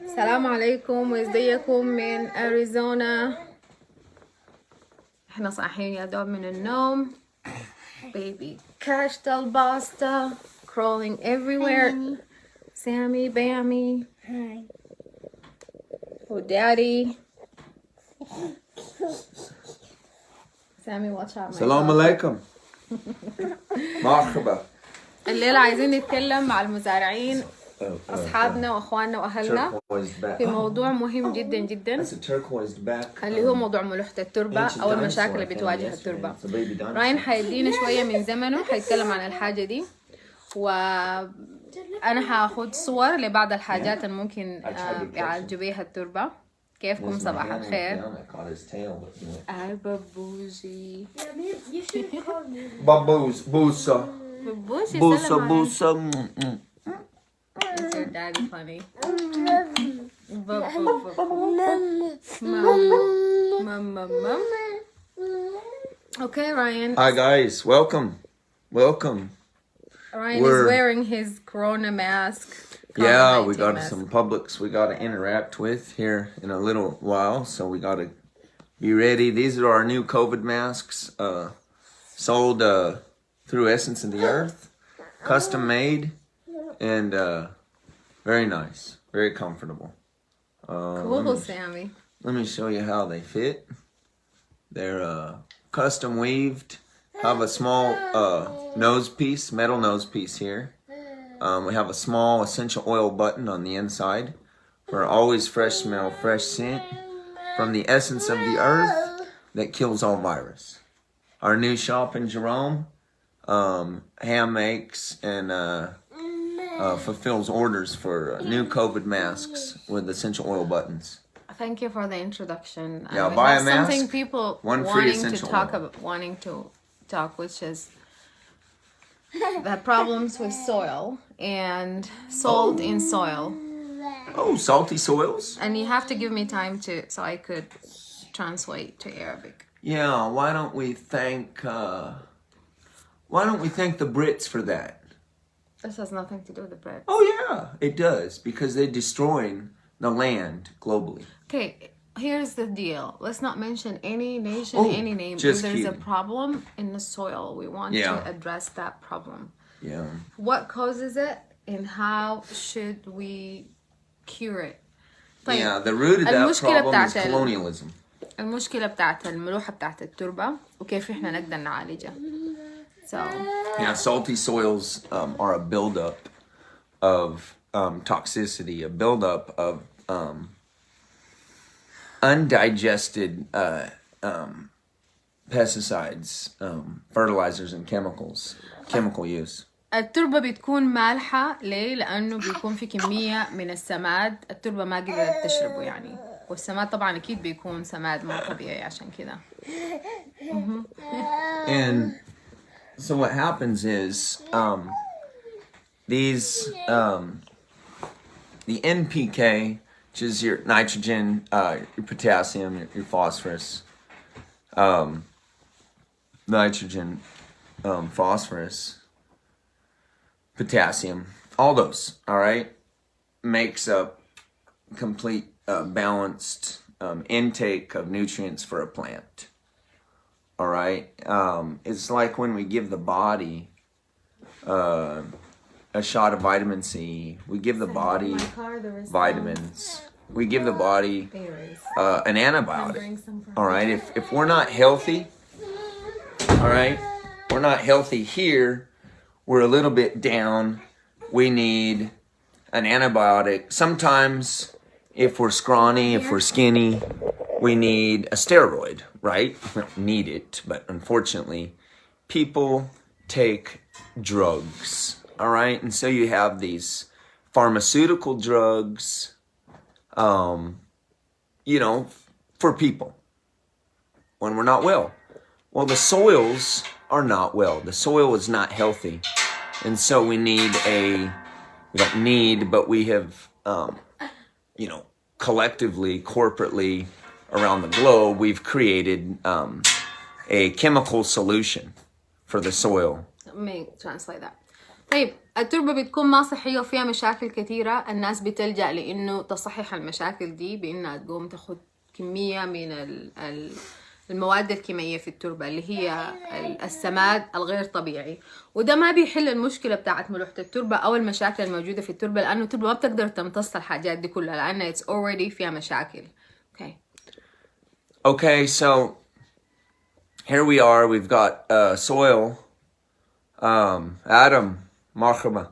السلام عليكم وازيكم من أريزونا. احنا صاحيين يا دوب من النوم. Baby cashed الباستا crawling everywhere. Sammy, Bammy. Hi. Oh, Daddy. Sammy, watch out. السلام عليكم. مرحبا. الليلة عايزين نتكلم مع المزارعين أصحابنا وأخواننا وأهلنا في موضوع مهم جدا جدا اللي هو موضوع ملوحة التربة أو المشاكل اللي بتواجه التربة. راين حيدينا شوية من زمنه حيتكلم عن الحاجة دي، وأنا هاخد صور لبعض الحاجات اللي ممكن يعالجوا بيها التربة. كيفكم؟ صباح الخير. بابوجي. بابوز بوسة. بابوجي بوسة بوسة. Is your daddy funny? Mom. Okay, Ryan. Hi guys, welcome. Ryan is wearing his corona mask. Yeah, we got some publics we got to interact with here in a little while, so we got to be ready. These are our new COVID masks, sold through Essence of the Earth, custom made, and very nice, very comfortable. Cool, Sammy. Let me show you how they fit. They're custom weaved. Have a small nose piece, metal nose piece here. We have a small essential oil button on the inside for always fresh smell, fresh scent from the essence of the earth that kills all virus. Our new shop in Jerome hand makes and fulfills orders for new COVID masks with essential oil buttons. Thank you for the introduction. Yeah, buy a mask. Something people wanting to talk, which is the problems with soil and salt in soil. Oh, salty soils? And you have to give me time so I could translate to Arabic. Yeah, why don't we thank the Brits for that? This has nothing to do with the bread. Oh yeah, it does, because they're destroying the land globally. Okay, here's the deal. Let's not mention any nation, any name. If there's a problem in the soil, we want to address that problem. Yeah. What causes it and how should we cure it? طيب. Yeah, the root of that problem is colonialism. المشكلة بتاعت الملوحة بتاعت التربة وكيف احنا نقدر نعالجها. So. Yeah, salty soils are a buildup of toxicity, a buildup of undigested pesticides, fertilizers, and chemical use. التربة بتكون مالحة ليه؟ لأنه بيكون في كمية من السماد التربة ما قدرت تشربه يعني، والسماد طبعا أكيد بيكون سماد ما طبيعي عشان كده. And so what happens is the NPK, which is your nitrogen, your potassium, your phosphorus, nitrogen, phosphorus, potassium, all those, all right, makes up complete balanced intake of nutrients for a plant. All right, it's like when we give the body a shot of vitamin C, we give the body vitamins, we give the body an antibiotic. All right, if we're not healthy, all right, we're not healthy here, we're a little bit down, we need an antibiotic. Sometimes if we're scrawny, if we're skinny, we need a steroid, right? We don't need it, but unfortunately, people take drugs, all right? And so you have these pharmaceutical drugs, for people when we're not well. Well, the soils are not well. The soil is not healthy. And so we have, collectively, corporately, around the globe, we've created a chemical solution for the soil. Let me translate that. طيب التربة بتكون ما صحية وفيها مشاكل كثيرة، الناس بتلجأ لإنه تصحح المشاكل دي بإنها تقوم تاخد كمية من المواد الكيميائية في التربة اللي هي السماد الغير طبيعي، وده ما بيحل المشكلة بتاعت ملوحة التربة أو المشاكل الموجودة في التربة، لأنه التربة ما بتقدر تمتص الحاجات دي كلها لأنها it's already فيها مشاكل. Okay, so here we are. We've got soil. Adam, marhaba.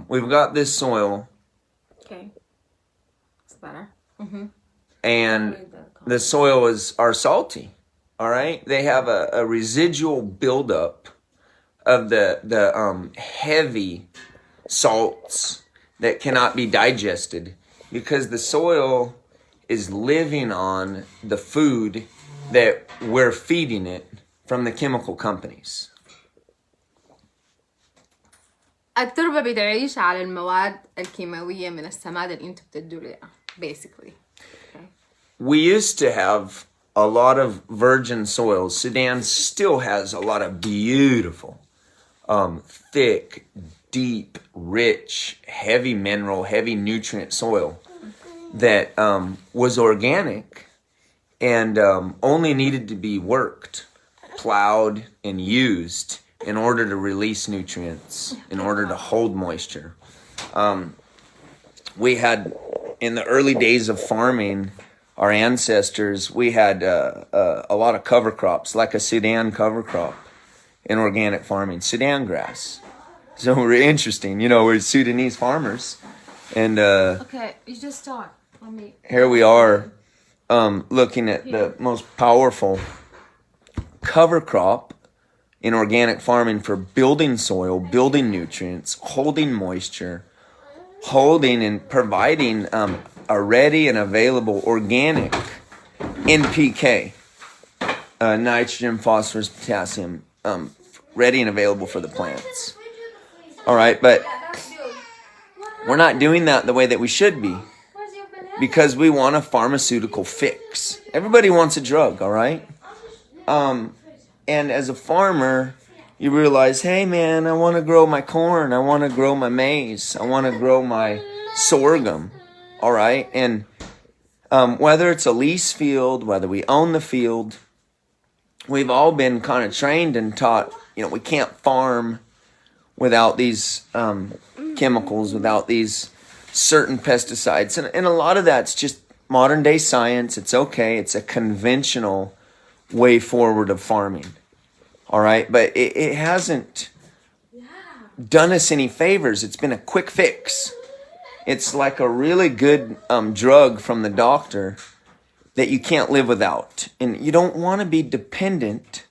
We've got this soil. Okay. It's better. And the soil are salty. All right? They have a residual buildup of the heavy salts that cannot be digested because the soil is living on the food that we're feeding it from the chemical companies. التربة بتعيش على المواد الكيماوية من السماد اللي انتوا بتدوا لها basically. We used to have a lot of virgin soils. Sudan still has a lot of beautiful, thick, deep, rich, heavy mineral, heavy nutrient soil that was organic and only needed to be worked, plowed, and used in order to release nutrients, in order to hold moisture. We had, in the early days of farming, our ancestors, we had a lot of cover crops, like a Sudan cover crop in organic farming, Sudan grass. So we're interesting, you know, we're Sudanese farmers. And okay, you just start. Here we are looking at the most powerful cover crop in organic farming for building soil, building nutrients, holding moisture, holding and providing a ready and available organic NPK, nitrogen, phosphorus, potassium, ready and available for the plants. All right, but we're not doing that the way that we should be because we want a pharmaceutical fix. Everybody wants a drug, all right? And as a farmer, you realize, hey man, I want to grow my corn, I want to grow my maize, I want to grow my sorghum, all right? And whether it's a lease field, whether we own the field, we've all been kind of trained and taught, you know, we can't farm without these chemicals, without these certain pesticides. And a lot of that's just modern day science. It's okay. It's a conventional way forward of farming. All right. But it hasn't done us any favors. It's been a quick fix. It's like a really good drug from the doctor that you can't live without. And you don't want to be dependent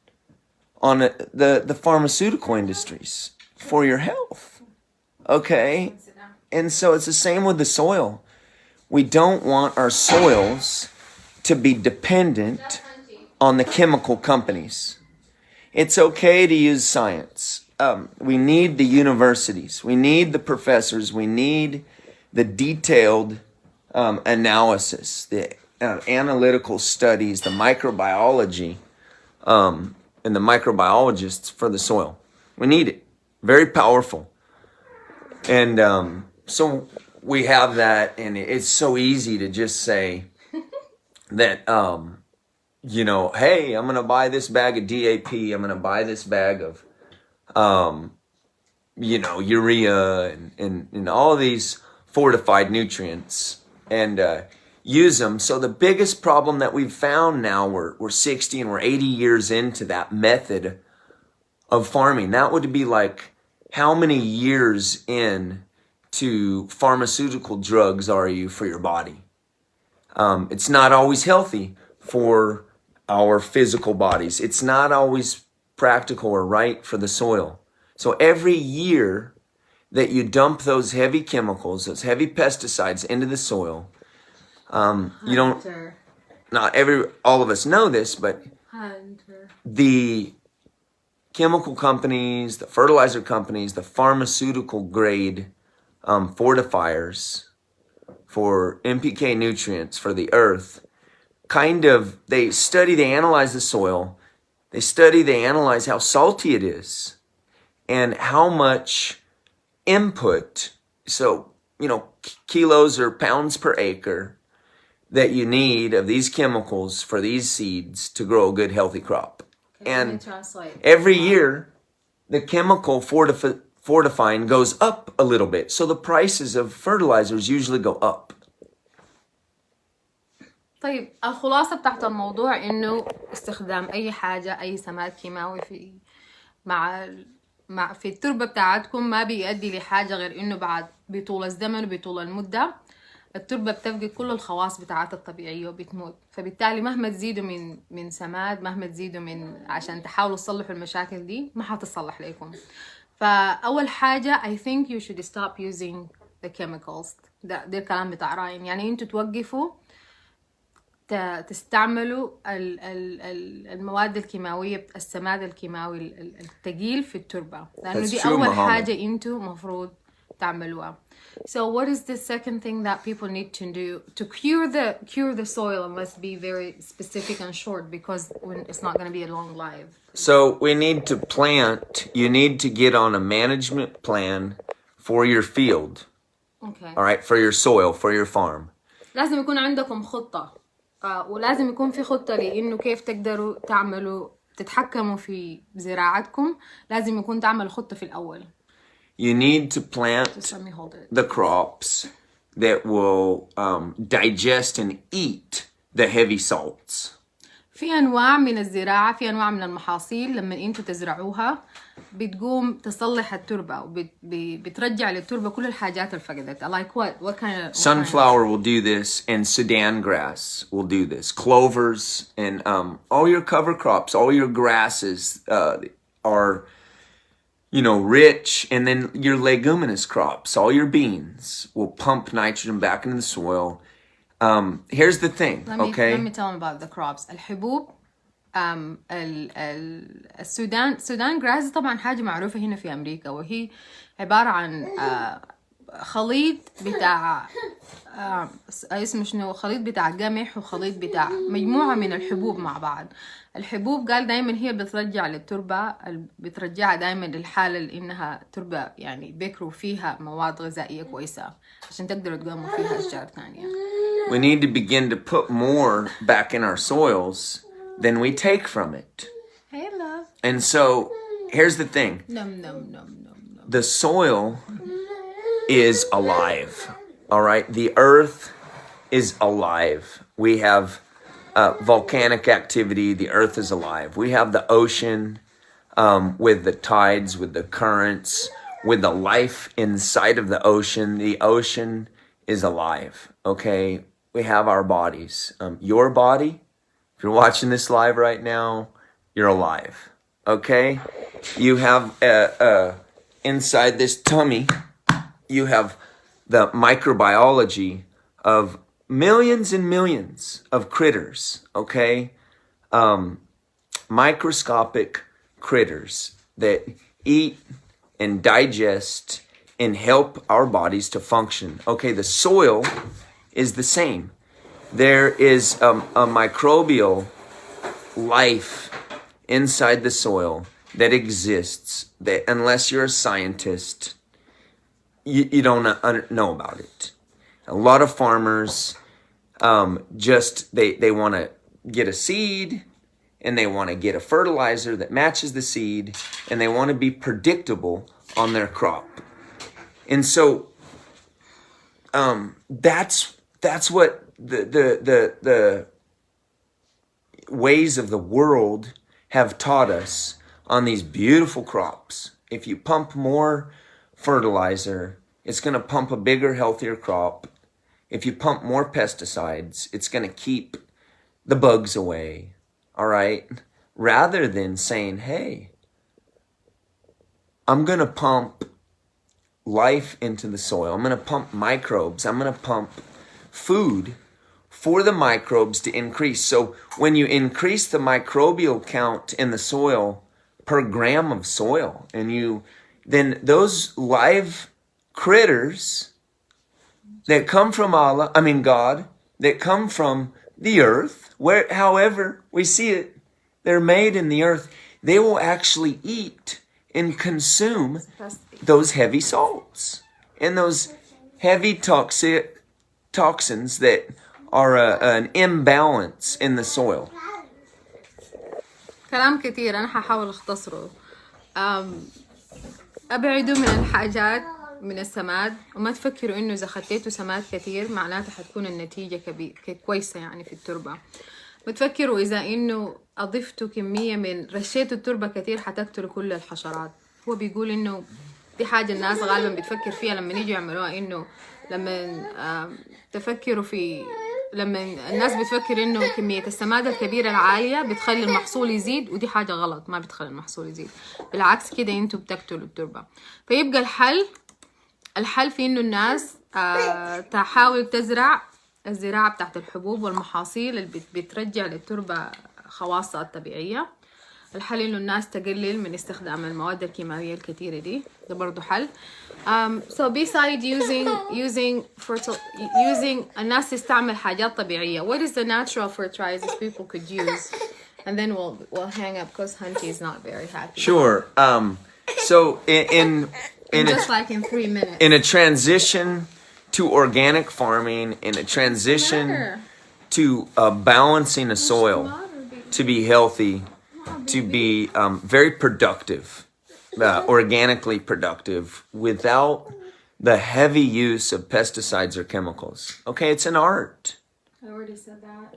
on the pharmaceutical industries for your health. Okay? And so it's the same with the soil. We don't want our soils to be dependent on the chemical companies. It's okay to use science. We need the universities. We need the professors. We need the detailed analysis, the analytical studies, the microbiology, and the microbiologists for the soil. We need it. Very powerful. And so we have that, and it's so easy to just say that, you know, hey, I'm going to buy this bag of DAP. I'm going to buy this bag of, you know, urea and all these fortified nutrients and use them. So the biggest problem that we've found now, we're 60 and we're 80 years into that method of farming. That would be like, how many years in to pharmaceutical drugs are you for your body? It's not always healthy for our physical bodies. It's not always practical or right for the soil. So every year that you dump those heavy chemicals, those heavy pesticides into the soil, you don't, all of us know this, but the chemical companies, the fertilizer companies, the pharmaceutical grade fortifiers for NPK nutrients for the earth, they study, they analyze the soil, they study, they analyze how salty it is, and how much input, so, kilos or pounds per acre that you need of these chemicals for these seeds to grow a good, healthy crop. And every year, the chemical fortifying goes up a little bit. So the prices of fertilizers usually go up. طيب الخلاصة بتاعت الموضوع إنه استخدام أي حاجة، أي سماد كيماوي في التربة بتاعتكم ما بيؤدي لحاجة غير إنه بعد بطول الزمن وبطول المدة التربة بتفقد كل الخواص بتاعتها الطبيعية وبتموت. فبالتالي مهما تزيدوا من سماد، مهما تزيدوا عشان تحاولوا تصلحوا المشاكل دي ما حتصلح لكم. فأول حاجة I think you should stop using the chemicals. ده الكلام بتاع راين، يعني انتوا توقفوا تستعملوا المواد الكيماوية، السماد الكيماوي الثقيل في التربة، لأنه دي أول حاجة انتوا مفروض تعملوها. So what is the second thing that people need to do to cure the soil? It must be very specific and short because it's not going to be a long life. So we need to plant. You need to get on a management plan for your field. Okay. All right, for your soil, for your farm. لازم يكون عندكم خطة، ولازم يكون في خطة لإنه كيف تقدروا تتحكموا في زراعتكم. لازم يكون تعمل خطة في الأول. You need to plant the crops that will digest and eat the heavy salts. في أنواع من الزراعة، في أنواع من المحاصيل لما أنتوا تزرعوها بتقوم تصلح التربة وبترجع للتربة كل الحاجات اللي فقدتها. Like what kind of... Sunflower will do this, and Sudan grass will do this. Clovers and all your cover crops, all your grasses are, rich, and then your leguminous crops, all your beans will pump nitrogen back into the soil. Here's the thing, okay? Let me tell them about the crops. الحبوب السودان جراس طبعا حاجة معروفة هنا في أمريكا، وهي عبارة عن خليط بتاع اسمه شنو، خليط بتاع قمح وخليط بتاع مجموعة من الحبوب مع بعض. الحبوب قال دايما هي بترجع للتربة، بترجعها دايما للحالة اللي إنها تربة يعني بيكروا فيها مواد غذائية كويسة عشان تقدروا تقوموا فيها أشجار ثانية. We need to begin to put more back in our soils than we take from it. Hey, love. And so here's the thing. No. The soil is alive. All right. The earth is alive. We have volcanic activity. The earth is alive. We have the ocean with the tides, with the currents, with the life inside of the ocean. The ocean is alive. Okay. We have our bodies. Your body, if you're watching this live right now, you're alive. Okay. You have inside this tummy, you have the microbiology of millions and millions of critters, okay? Microscopic critters that eat and digest and help our bodies to function. Okay, the soil is the same. There is a microbial life inside the soil that exists that unless you're a scientist, you don't know about it. A lot of farmers they want to get a seed, and they want to get a fertilizer that matches the seed, and they want to be predictable on their crop. And so that's what the ways of the world have taught us on these beautiful crops. If you pump more fertilizer, it's going to pump a bigger, healthier crop. If you pump more pesticides, it's going to keep the bugs away. All right? Rather than saying, hey, I'm going to pump life into the soil. I'm going to pump microbes. I'm going to pump food for the microbes to increase. So when you increase the microbial count in the soil per gram of soil, and then those live critters that come from God, that come from the earth, however we see it, they're made in the earth, they will actually eat and consume those heavy salts and those heavy toxins that are an imbalance in the soil. كلام كتير أنا هحاول أختصره. أبعدوا من الحاجات من السماد وما تفكروا إنه إذا خديتوا سماد كتير معناته حتكون النتيجة كويسة يعني في التربة. بتفكروا إذا إنه أضفتوا كمية من رشيتوا التربة كتير حتقتلوا كل الحشرات. هو بيقول إنه دي حاجة الناس غالبا بتفكر فيها لما يجوا يعملوها، إنه لما تفكروا في لما الناس بتفكر إنه كمية السماد الكبيرة العالية بتخلي المحصول يزيد، ودي حاجة غلط، ما بتخلي المحصول يزيد، بالعكس كده انتوا بتقتلوا التربة. فيبقى الحل في إنه الناس تحاول تزرع الزراعة بتاعت الحبوب والمحاصيل اللي بترجع للتربة خواصها الطبيعية. الحل إنه الناس تقلل من استخدام المواد الكيماوية الكتيرة دي، ده برضو حل. So beside using الناس تستعمل حاجات طبيعية. What is the natural fertilizers people could use? And then we'll hang up because Hunty is not very happy. Sure. So in just like in 3 minutes. In a transition to organic farming, in a transition to balancing a soil to be healthy, to be very productive, organically productive, without the heavy use of pesticides or chemicals. Okay, it's an art. I already said that.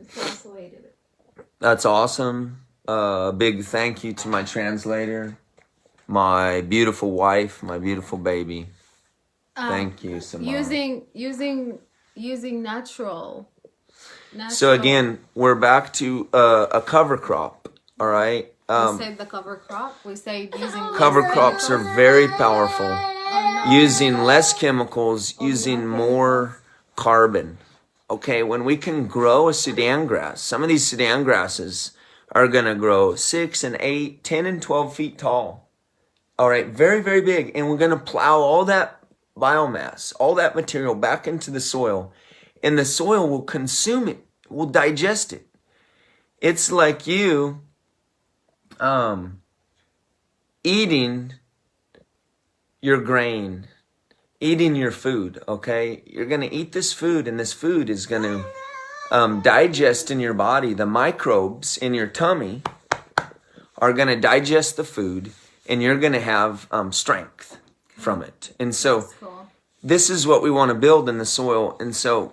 It's translated. That's awesome. Big thank you to my translator, my beautiful wife, my beautiful baby. Thank you, Samaha. Using natural. So again, we're back to a cover crop. All right. We said the cover crop. We said using cover crops are very powerful. Using less chemicals, using more carbon. Okay, when we can grow a Sudan grass, some of these Sudan grasses are gonna grow 6 and 8, 10 and 12 feet tall. All right, very, very big. And we're gonna plow all that biomass, all that material back into the soil. And the soil will consume it, will digest it. It's like you eating your grain, eating your food, okay? You're going to eat this food, and this food is going to digest in your body. The microbes in your tummy are going to digest the food, and you're going to have strength from it. And so this is what we want to build in the soil. And so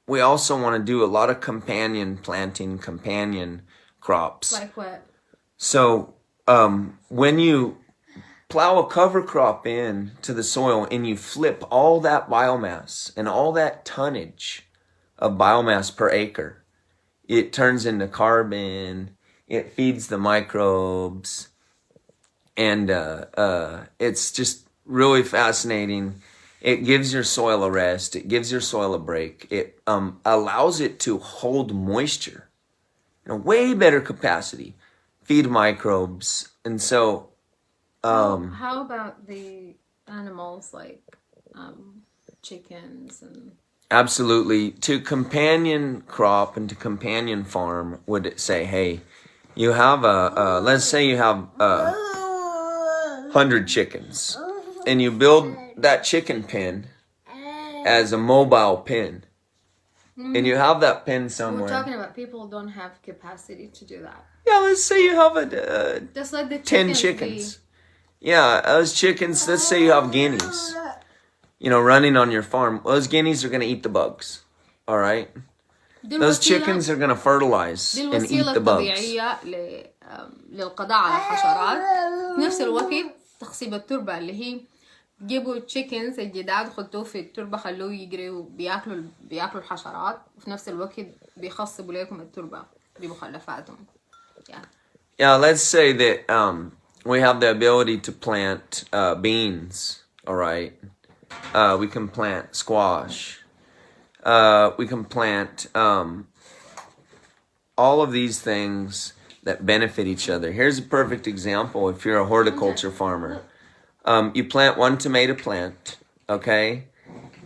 we also want to do a lot of companion planting, companion crops. Like what? So when you plow a cover crop in to the soil and you flip all that biomass and all that tonnage of biomass per acre, it turns into carbon, it feeds the microbes, and it's just really fascinating. It gives your soil a rest. It gives your soil a break. It allows it to hold moisture in a way better capacity, feed microbes. And so how about the animals like chickens and absolutely, to companion crop and to companion farm would say, hey, you have let's say you have 100 chickens and you build that chicken pen as a mobile pen. And you have that pen somewhere. We're talking about people who don't have capacity to do that. Yeah, let's say you have Just let the 10 chickens. Yeah, those chickens, let's say you have guineas, you know, running on your farm. Those guineas are going to eat the bugs. All right? Those chickens are going to fertilize and eat the bugs. الطبيعية للقضاء على الحشرات. في نفس الوقت تخصيب التربة اللي هي جيبوا تشيكنز الجداد خدوه في التربة خلوه يجري وبياكلوا الحشرات، وفي نفس الوقت بيخصبوا لكم التربة بمخلفاتهم. Yeah, let's say that we have the ability to plant beans, all right? We can plant squash. We can plant all of these things that benefit each other. Here's a perfect example if you're a horticulture farmer. You plant one tomato plant, okay?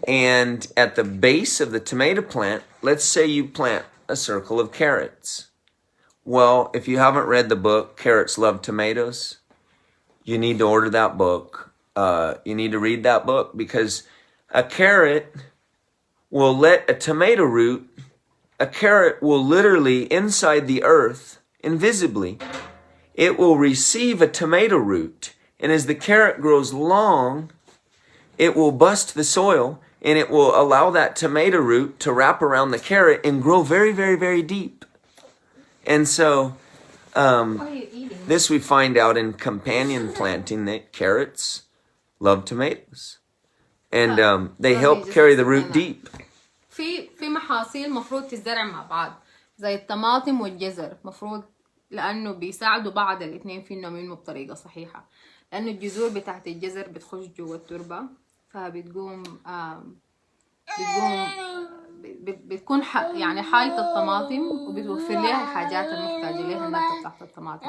And at the base of the tomato plant, let's say you plant a circle of carrots. Well, if you haven't read the book, Carrots Love Tomatoes, you need to order that book. You need to read that book because a carrot will let a tomato root, a carrot will literally inside the earth, invisibly, it will receive a tomato root. And as the carrot grows long, it will bust the soil and it will allow that tomato root to wrap around the carrot and grow very, very, very deep. And so, this we find out in companion planting that carrots love tomatoes. And they help carry the root deep. في محاصيل مفروض تزرع مع بعض زي الطماطم والجزر مفروض لأنه بيساعدوا بعض الاثنين في إنهم ينموا بطريقة صحيحة لأنه الجذور بتاعت الجزر بتخش جوا التربة فبتقوم بتكون يعني حايطة الطماطم وبتوفر لها الحاجات المحتاجة لها النبتة بتاعت الطماطم.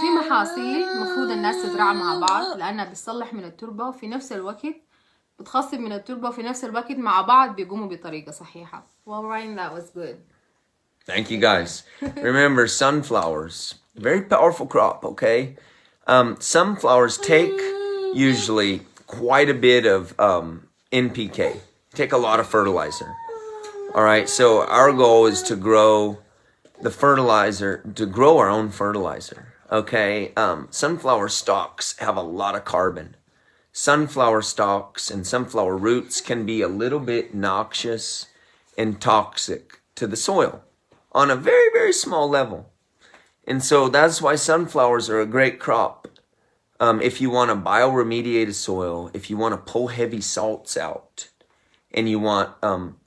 في محاصيل مفروض الناس تزرعها مع بعض لأنها بتصلح من التربة وفي نفس الوقت بتخصب من التربة وفي نفس الوقت مع بعض بيقوموا بطريقة صحيحة. Well, Ryan, that was good. Thank you, guys. Remember, sunflowers, very powerful crop, okay? Sunflowers take usually quite a bit of NPK, take a lot of fertilizer. All right, so our goal is to grow the fertilizer, to grow our own fertilizer, okay? Sunflower stalks have a lot of carbon. Sunflower stalks and sunflower roots can be a little bit noxious and toxic to the soil on a very, very small level. And so that's why sunflowers are a great crop. If you want to bioremediate a soil, if you want to pull heavy salts out, and you want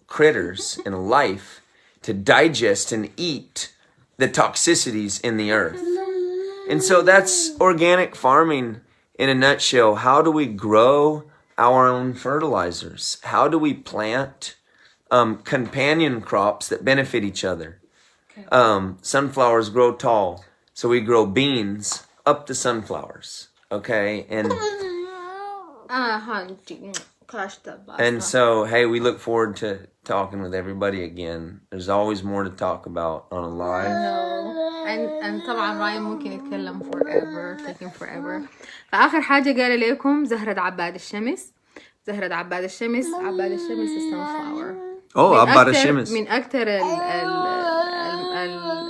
critters in life to digest and eat the toxicities in the earth. And so that's organic farming in a nutshell. How do we grow our own fertilizers? How do we plant companion crops that benefit each other? Okay. Sunflowers grow tall, so we grow beans up the sunflowers. Okay, and so, hey, we look forward to talking with everybody again. There's always more to talk about on a live. and طبعا راين ممكن يتكلم forever, taking forever. فآخر حاجة قال لكم زهرة عباد الشمس. زهرة عباد الشمس is sunflower. عباد الشمس من أكتر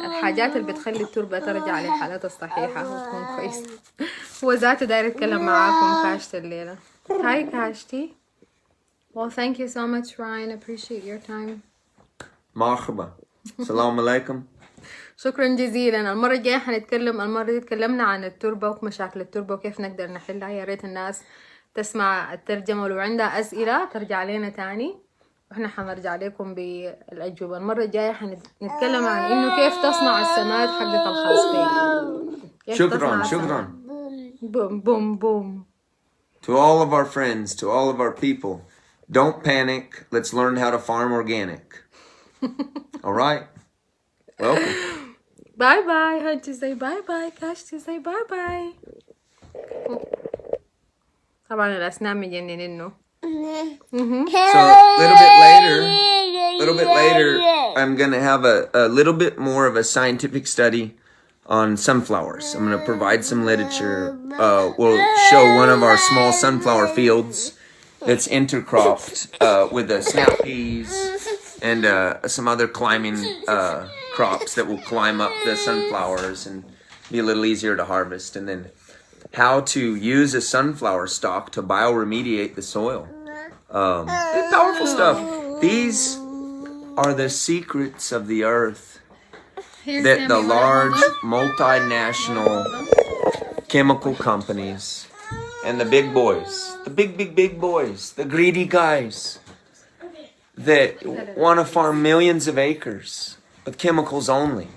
الحاجات اللي بتخلي التربة ترجع لحالتها الصحيحة وتكون كويسة. هو ذاته داير يتكلم معاكم كاشتة الليلة. هاي كاشتي. Well, thank you so much, Ryan. Appreciate your time. مرحبا. السلام عليكم. شكرا جزيلا. المرة الجاية حنتكلم، المرة دي تكلمنا عن التربة ومشاكل التربة وكيف نقدر نحلها. يا ريت الناس تسمع الترجمة ولو عندها أسئلة ترجع لنا تاني واحنا حنرجع لكم بالأجوبة. المرة الجاية حنتكلم عن إنه كيف تصنع السماد حقك الخاص بيك. شكرا. Boom, boom, boom. To all of our friends, to all of our people, don't panic. Let's learn how to farm organic. All right? Welcome. Bye-bye. Hunter say bye-bye. Kashti say bye-bye. طبعا الأسنان مجننينه. So a little bit later, I'm going to have a little bit more of a scientific study on sunflowers. I'm going to provide some literature. We'll show one of our small sunflower fields that's intercropped with the snap peas and some other climbing crops that will climb up the sunflowers and be a little easier to harvest. And then how to use a sunflower stalk to bioremediate the soil. Powerful stuff. These are the secrets of the earth that the large multinational chemical companies and the big boys, the big boys, the greedy guys that want to farm millions of acres with chemicals only.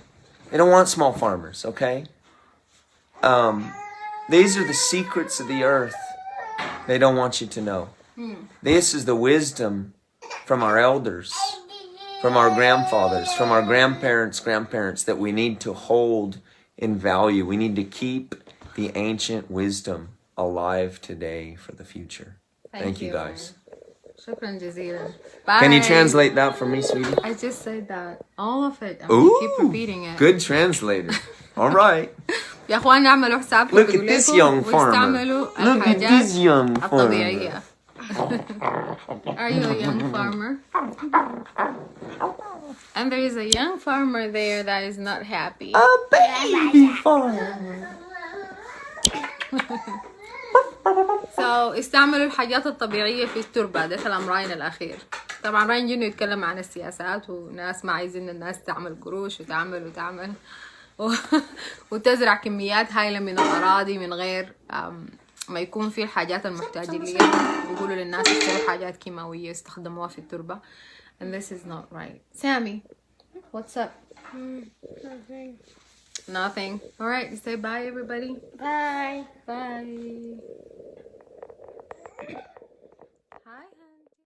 They don't want small farmers, okay? These are the secrets of the earth they don't want you to know. This is the wisdom from our elders, from our grandfathers, from our grandparents that we need to hold in value. We need to keep the ancient wisdom alive today for the future. Thank you guys. شكرا جزيلا. Can you Bye. translate that for me, sweetie? I just said that. All of it. I'm Ooh, gonna keep repeating it. good translator. All right. يا اخوان اعملوا حسابكم Look at this young farmer. واستعملوا Look at الحاجات this young farmer. الطبيعية. Are you a young farmer? And there is a young farmer there that is not happy. A baby farmer. So استعملوا الحاجات الطبيعية في التربة. ده كلام راين الأخير. طبعا راين جنو يتكلم عن السياسات وناس ما عايزين الناس تعمل قروش وتعمل وتزرع كميات هائلة من الأراضي من غير ما يكون في الحاجات المحتاجين ليها. بيقولوا للناس يشتروا حاجات كيماوية يستخدموها في التربة. And this is not right. Sammy, what's up? Nothing. Nothing. All right, say bye, everybody. Bye. Bye. Hi.